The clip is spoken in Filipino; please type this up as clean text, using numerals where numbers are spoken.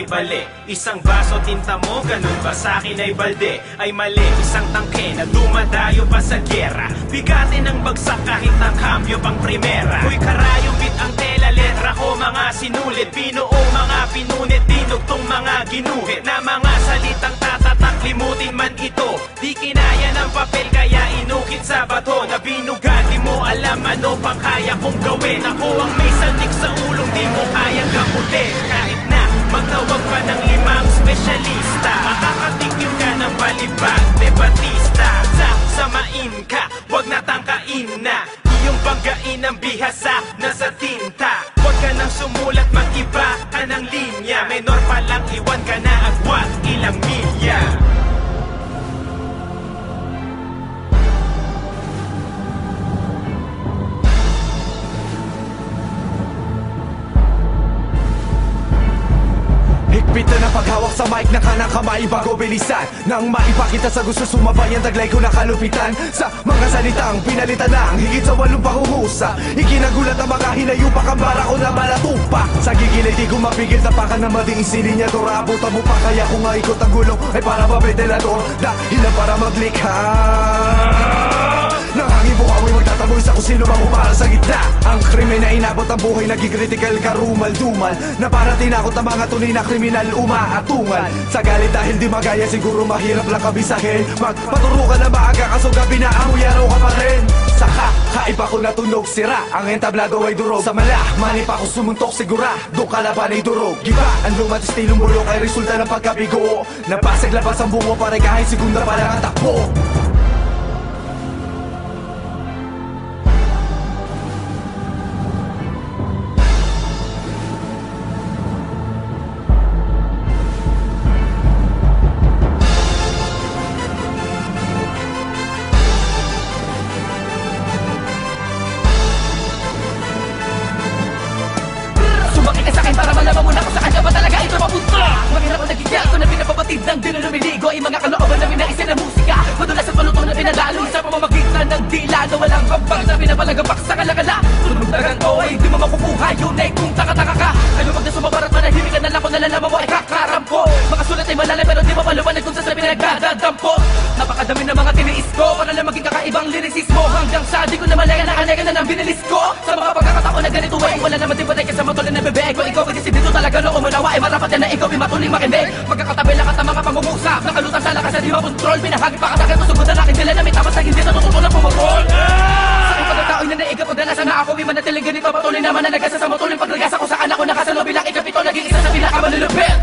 bali. Isang baso tinta mo, ganun ba sa'kin ay balde? Ay mali, isang tangke na dumadayo pa sa gyera. Bigatin ng bagsak kahit ang kambyo pang primera. Uy karayong bit ang tela, letra ko mga sinulit. Binuo mga pinunit, dinugtong mga ginuhit. Na mga salitang tatatak, limutin man ito. Di kinaya ng papel kaya inukit sa bato. Na binugat, di mo alam ano pang kaya kong gawin. Ako ang may sanik sa ulong, di mo kayang gamutin. Kahit na magtawag pa ng 5 espesyalista, makakatikim ka ng balibag de Batista. Samain ka, wag natangkain na iyong banggain ang bihasa na sa tinta. Wag ka nang sumulat, mag-iba ka ng linya. Menor pa lang, iwan ka na agwat ilang milya. Higpit na paghawak sa mic na kanang kamay bago bilisan. Nang maipakita sa gusto sumabay ang taglay ko na kalupitan. Sa mga salitang pinalitan ng higit sa 8 pahuhusa. Ikinagulat ang mga hinayupak ang bara ko na malatupak. Sa gigil ay di ko mapigil, tapakan na mading isilinyador. Abutan mo pa kaya kung aikot ang gulong ay para mabentilador. Dahil na para maglikha nangangin buhawi, magtataboy sa kung sino mang umahal sa gitna. Ang krimen na inabot ang buhay, naging critical karumal-dumal. Na para tinakot ang mga tunay na kriminal umaatungal. Sa galit dahil di magaya, siguro mahirap lang kabisahin. Magpaturo ka na maaga, kaso gabi na amoy araw ka pa rin. Saka, kaiba ko natunog sira, ang entablado ay durog. Sa mala, mani pa ko sumuntok sigurado kalaban ay durog. Giba, ang lumatis stilong bulok ay resulta ng pagkabigo. Napasag labas ang bungo, pare kahit segunda pa lang ang takbo. Para malaman mo na kung saan ka ba talaga ito mapunta. Mahirap ang nagigil ko na pinapabatid ng di na lumiligo. Ay mga kalooban na minaisin ng musika. Madulas at malutong na pinadalo sa pamamagitan ng dila na walang bambang na pinapalagapak sa kalakala. Tunog na ganto ay di mo makukuha yun ay kung taka-taka ka. Ano wag na sumabarat manahimik ka na lang kung nalalaman mo ay kakarampo. Mga sulat ay malalim pero di mo maluwanag kung saan pinagdadampo. Napakadami ng mga tiniis ko para lang maging kakaibang liriksismo. Hanggang sa di ko na malaya na kanega na ng binilis ko. Sa mga pagkakataon na ganito ay wala naman din patay ka sa matuloy na bebek. Ikaw ay disidido talaga noong umunawa ay marapat yan na ikaw ay matuloy makinig. Magkakatabi lang at ang mga pangungusap nakalutang sa lakas na di makontrol. Pinahagip pa katakit masugod na akin sila na may tamas na hindi natututulang pumagol. Sa aking pagkatao'y nanaigat o dalasan na ako ay manatiling ganito. Patuloy naman na nagasa sa matuloy pagragasa kung saan ako nakasalo bilang ikapito. Naging isa sa pinakamalulupit.